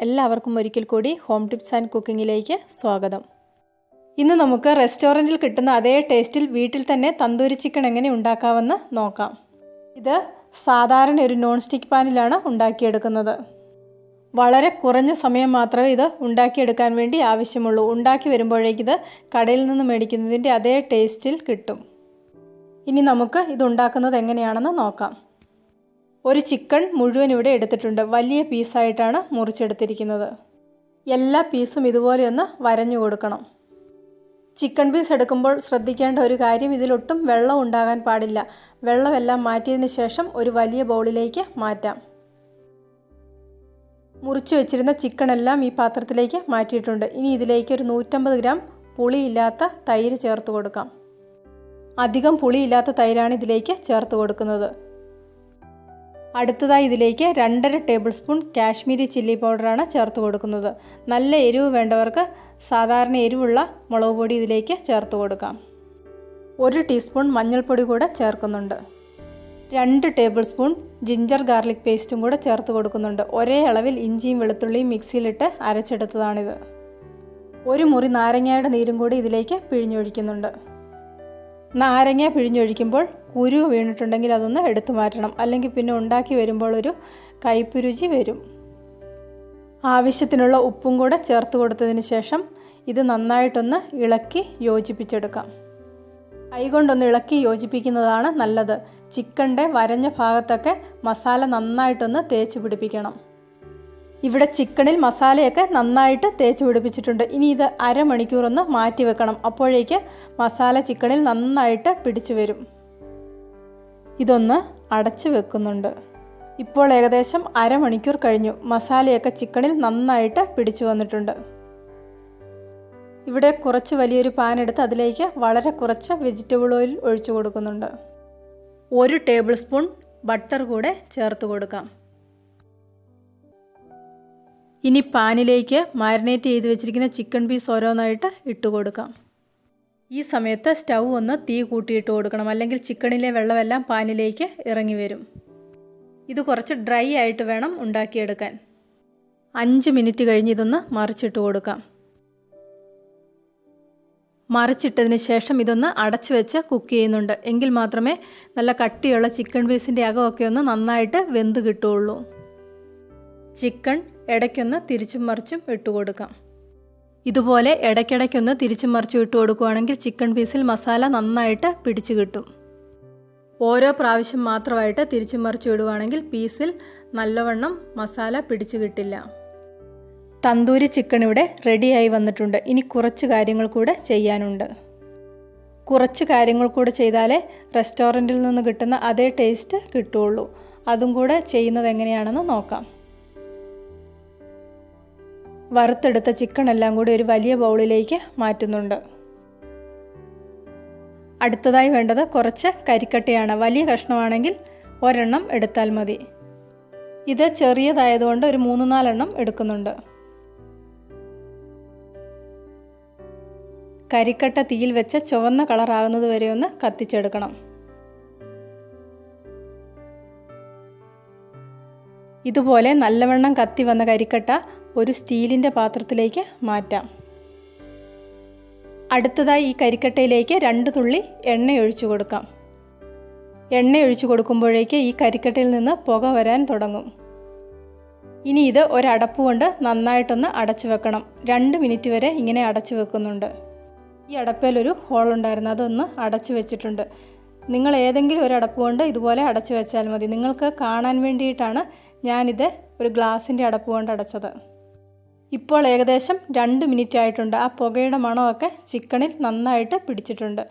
എല്ലാവർക്കും ഒരിക്കൽ കൂടി ഹോം ടിപ്സ് ആൻഡ് കുക്കിങ്ങിലേക്ക് സ്വാഗതം. ഇന്ന് നമുക്ക് റെസ്റ്റോറൻറ്റിൽ കിട്ടുന്ന അതേ ടേസ്റ്റിൽ വീട്ടിൽ തന്നെ തന്തൂരി ചിക്കൻ എങ്ങനെ ഉണ്ടാക്കാമെന്ന് നോക്കാം. ഇത് സാധാരണ ഒരു നോൺ സ്റ്റിക്ക് പാനിലാണ് ഉണ്ടാക്കിയെടുക്കുന്നത്. വളരെ കുറഞ്ഞ സമയം മാത്രമേ ഇത് ഉണ്ടാക്കിയെടുക്കാൻ വേണ്ടി ആവശ്യമുള്ളൂ. ഉണ്ടാക്കി വരുമ്പോഴേക്കിത് കടയിൽ നിന്ന് മേടിക്കുന്നതിൻ്റെ അതേ ടേസ്റ്റിൽ കിട്ടും. ഇനി നമുക്ക് ഇത് ഉണ്ടാക്കുന്നത് എങ്ങനെയാണെന്ന് നോക്കാം. ഒരു ചിക്കൻ മുഴുവൻ ഇവിടെ എടുത്തിട്ടുണ്ട്. വലിയ പീസായിട്ടാണ് മുറിച്ചെടുത്തിരിക്കുന്നത്. എല്ലാ പീസും ഇതുപോലെ ഒന്ന് വരഞ്ഞു കൊടുക്കണം. ചിക്കൻ പീസ് എടുക്കുമ്പോൾ ശ്രദ്ധിക്കേണ്ട ഒരു കാര്യം, ഇതിലൊട്ടും വെള്ളം ഉണ്ടാകാൻ പാടില്ല. വെള്ളമെല്ലാം മാറ്റിയതിന് ശേഷം ഒരു വലിയ ബൗളിലേക്ക് മാറ്റാം. മുറിച്ചു വെച്ചിരുന്ന ചിക്കൻ എല്ലാം ഈ പാത്രത്തിലേക്ക് മാറ്റിയിട്ടുണ്ട്. ഇനി ഇതിലേക്ക് ഒരു 150 ഗ്രാം പുളിയില്ലാത്ത തൈര് ചേർത്ത് കൊടുക്കാം. അധികം പുളിയില്ലാത്ത തൈരാണ് ഇതിലേക്ക് ചേർത്ത് കൊടുക്കുന്നത്. അടുത്തതായി ഇതിലേക്ക് 2.5 ടേബിൾ സ്പൂൺ കാശ്മീരി ചില്ലി പൗഡറാണ് ചേർത്ത് കൊടുക്കുന്നത്. നല്ല എരിവ് വേണ്ടവർക്ക് സാധാരണ എരിവുള്ള മുളക് പൊടി ഇതിലേക്ക് ചേർത്ത് കൊടുക്കാം. 1 ടീസ്പൂൺ മഞ്ഞൾപ്പൊടി കൂടെ ചേർക്കുന്നുണ്ട്. 2 ടേബിൾ സ്പൂൺ ജിഞ്ചർ ഗാർലിക് പേസ്റ്റും കൂടെ ചേർത്ത് കൊടുക്കുന്നുണ്ട്. ഒരേ അളവിൽ ഇഞ്ചിയും വെളുത്തുള്ളിയും മിക്സിയിലിട്ട് അരച്ചെടുത്തതാണിത്. 1 മുറി നാരങ്ങയുടെ നീരും കൂടി ഇതിലേക്ക് പിഴിഞ്ഞൊഴിക്കുന്നുണ്ട്. നാരങ്ങ പിഴിഞ്ഞൊഴിക്കുമ്പോൾ കുരു വീണിട്ടുണ്ടെങ്കിൽ അതൊന്ന് എടുത്തു മാറ്റണം. അല്ലെങ്കിൽ പിന്നെ ഉണ്ടാക്കി വരുമ്പോൾ ഒരു കയ്പ്പ് രുചി വരും. ആവശ്യത്തിനുള്ള ഉപ്പും കൂടെ ചേർത്ത് കൊടുത്തതിന് ശേഷം ഇത് നന്നായിട്ടൊന്ന് ഇളക്കി യോജിപ്പിച്ചെടുക്കാം. കൈകൊണ്ടൊന്ന് ഇളക്കി യോജിപ്പിക്കുന്നതാണ് നല്ലത്. ചിക്കൻ്റെ വരഞ്ഞ ഭാഗത്തൊക്കെ മസാല നന്നായിട്ടൊന്ന് തേച്ച് പിടിപ്പിക്കണം. ഇവിടെ ചിക്കനിൽ മസാലയൊക്കെ നന്നായിട്ട് തേച്ച് പിടിപ്പിച്ചിട്ടുണ്ട്. ഇനി ഇത് അരമണിക്കൂറൊന്ന് മാറ്റി വെക്കണം. അപ്പോഴേക്ക് മസാല ചിക്കനിൽ നന്നായിട്ട് പിടിച്ചു വരും. ഇതൊന്ന് അടച്ചു വെക്കുന്നുണ്ട്. ഇപ്പോൾ ഏകദേശം അരമണിക്കൂർ കഴിഞ്ഞു. മസാലയൊക്കെ ചിക്കനിൽ നന്നായിട്ട് പിടിച്ചു വന്നിട്ടുണ്ട്. ഇവിടെ കുറച്ച് വലിയൊരു പാൻ എടുത്ത് അതിലേക്ക് വളരെ കുറച്ച് വെജിറ്റബിൾ ഓയിൽ ഒഴിച്ചു കൊടുക്കുന്നുണ്ട്. 1 ടേബിൾ സ്പൂൺ ബട്ടർ കൂടെ ചേർത്ത് കൊടുക്കാം. ഇനി പാനിലേക്ക് മാരിനേറ്റ് ചെയ്ത് വെച്ചിരിക്കുന്ന ചിക്കൻ പീസ് ഓരോന്നായിട്ട് ഇട്ട് കൊടുക്കാം. ഈ സമയത്ത് സ്റ്റൗ ഒന്ന് തീ കൂട്ടിയിട്ട് കൊടുക്കണം. അല്ലെങ്കിൽ ചിക്കനിലെ വെള്ളമെല്ലാം പാനിലേക്ക് ഇറങ്ങി വരും. ഇത് കുറച്ച് ഡ്രൈ ആയിട്ട് വേണം ഉണ്ടാക്കിയെടുക്കാൻ. 5 മിനിറ്റ് കഴിഞ്ഞ് ഇതൊന്ന് മറിച്ചിട്ട് കൊടുക്കാം. മറിച്ചിട്ടതിന് ശേഷം ഇതൊന്ന് അടച്ചു വെച്ച് കുക്ക് ചെയ്യുന്നുണ്ട്. എങ്കിൽ മാത്രമേ നല്ല കട്ടിയുള്ള ചിക്കൻ പീസിൻ്റെ അകമൊക്കെ ഒന്ന് നന്നായിട്ട് വെന്ത് കിട്ടുകയുള്ളൂ. ചിക്കൻ ഇടയ്ക്കൊന്ന് തിരിച്ചും മറിച്ചും ഇട്ട് കൊടുക്കാം. ഇതുപോലെ ഇടയ്ക്കിടയ്ക്കൊന്ന് തിരിച്ചും മറിച്ചും ഇട്ട് കൊടുക്കുകയാണെങ്കിൽ ചിക്കൻ പീസിൽ മസാല നന്നായിട്ട് പിടിച്ചു കിട്ടും. ഓരോ പ്രാവശ്യം മാത്രമായിട്ട് തിരിച്ചും മറിച്ചും ഇടുകയാണെങ്കിൽ പീസിൽ നല്ലവണ്ണം മസാല പിടിച്ചു കിട്ടില്ല. തന്തൂരി ചിക്കൻ ഇവിടെ റെഡിയായി വന്നിട്ടുണ്ട്. ഇനി കുറച്ച് കാര്യങ്ങൾ കൂടെ ചെയ്യാനുണ്ട്. കുറച്ച് കാര്യങ്ങൾ കൂടെ ചെയ്താലേ റെസ്റ്റോറൻറ്റിൽ നിന്ന് കിട്ടുന്ന അതേ ടേസ്റ്റ് കിട്ടുകയുള്ളൂ. അതും കൂടെ ചെയ്യുന്നത് എങ്ങനെയാണെന്ന് നോക്കാം. വറുത്തെടുത്ത ചിക്കൻ എല്ലാം കൂടി ഒരു വലിയ ബൗളിലേക്ക് മാറ്റുന്നുണ്ട്. അടുത്തതായി വേണ്ടത് കുറച്ച് കരിക്കട്ടയാണ്. വലിയ കഷ്ണമാണെങ്കിൽ ഒരെണ്ണം എടുത്താൽ മതി. ഇത് ചെറിയതായതുകൊണ്ട് ഒരു 3-4 എണ്ണം എടുക്കുന്നുണ്ട്. കരിക്കട്ട തീയിൽ വെച്ച് ചുവന്ന കളറാകുന്നത് വരെ ഒന്ന് കത്തിച്ചെടുക്കണം. ഇതുപോലെ നല്ലവണ്ണം കത്തി വന്ന കരിക്കട്ട ഒരു സ്റ്റീലിൻ്റെ പാത്രത്തിലേക്ക് മാറ്റാം. അടുത്തതായി ഈ കരിക്കട്ടയിലേക്ക് 2 തുള്ളി എണ്ണ ഒഴിച്ചു കൊടുക്കാം. എണ്ണ ഒഴിച്ചു കൊടുക്കുമ്പോഴേക്ക് ഈ കരിക്കട്ടയിൽ നിന്ന് പുക വരാൻ തുടങ്ങും. ഇനി ഇത് ഒരടപ്പ് കൊണ്ട് നന്നായിട്ടൊന്ന് അടച്ചു വെക്കണം. 2 മിനിറ്റ് വരെ ഇങ്ങനെ അടച്ചു വെക്കുന്നുണ്ട്. ഈ അടപ്പിലൊരു ഹോളുണ്ടായിരുന്നു, അതൊന്ന് അടച്ചു വെച്ചിട്ടുണ്ട്. നിങ്ങൾ ഏതെങ്കിലും ഒരു അടപ്പ് കൊണ്ട് ഇതുപോലെ അടച്ചു വെച്ചാൽ മതി. നിങ്ങൾക്ക് കാണാൻ വേണ്ടിയിട്ടാണ് ഞാനിത് ഒരു ഗ്ലാസിൻ്റെ അടപ്പ് കൊണ്ട് അടച്ചത്. ഇപ്പോൾ ഏകദേശം 2 മിനിറ്റ് ആയിട്ടുണ്ട്. ആ പുകയുടെ മണമൊക്കെ ചിക്കനിൽ നന്നായിട്ട് പിടിച്ചിട്ടുണ്ട്.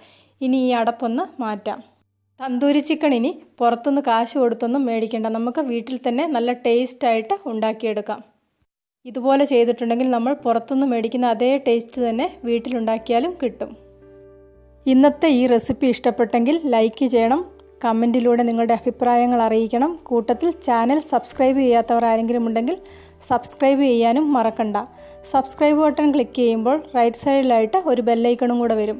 ഇനി ഈ അടപ്പൊന്ന് മാറ്റാം. തന്തൂരി ചിക്കൻ ഇനി പുറത്തുനിന്ന് കാശ് കൊടുത്തൊന്നും മേടിക്കേണ്ട. നമുക്ക് വീട്ടിൽ തന്നെ നല്ല ടേസ്റ്റായിട്ട് ഉണ്ടാക്കിയെടുക്കാം. ഇതുപോലെ ചെയ്തിട്ടുണ്ടെങ്കിൽ നമ്മൾ പുറത്തുനിന്ന് മേടിക്കുന്ന അതേ ടേസ്റ്റ് തന്നെ വീട്ടിലുണ്ടാക്കിയാലും കിട്ടും. ഇന്നത്തെ ഈ റെസിപ്പി ഇഷ്ടപ്പെട്ടെങ്കിൽ ലൈക്ക് ചെയ്യണം. കമൻറ്റിലൂടെ നിങ്ങളുടെ അഭിപ്രായങ്ങൾ അറിയിക്കണം. കൂട്ടത്തിൽ ചാനൽ സബ്സ്ക്രൈബ് ചെയ്യാത്തവർ ആരെങ്കിലും ഉണ്ടെങ്കിൽ സബ്സ്ക്രൈബ് ചെയ്യാനും മറക്കണ്ട. സബ്സ്ക്രൈബ് ബട്ടൺ ക്ലിക്ക് ചെയ്യുമ്പോൾ റൈറ്റ് സൈഡിലായിട്ട് ഒരു ബെല്ലൈക്കണും കൂടെ വരും.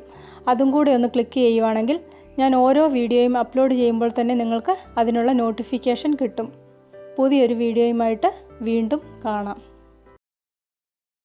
അതും കൂടി ഒന്ന് ക്ലിക്ക് ചെയ്യുവാണെങ്കിൽ ഞാൻ ഓരോ വീഡിയോയും അപ്ലോഡ് ചെയ്യുമ്പോൾ തന്നെ നിങ്ങൾക്ക് അതിനുള്ള നോട്ടിഫിക്കേഷൻ കിട്ടും. പുതിയൊരു വീഡിയോയുമായിട്ട് വീണ്ടും കാണാം.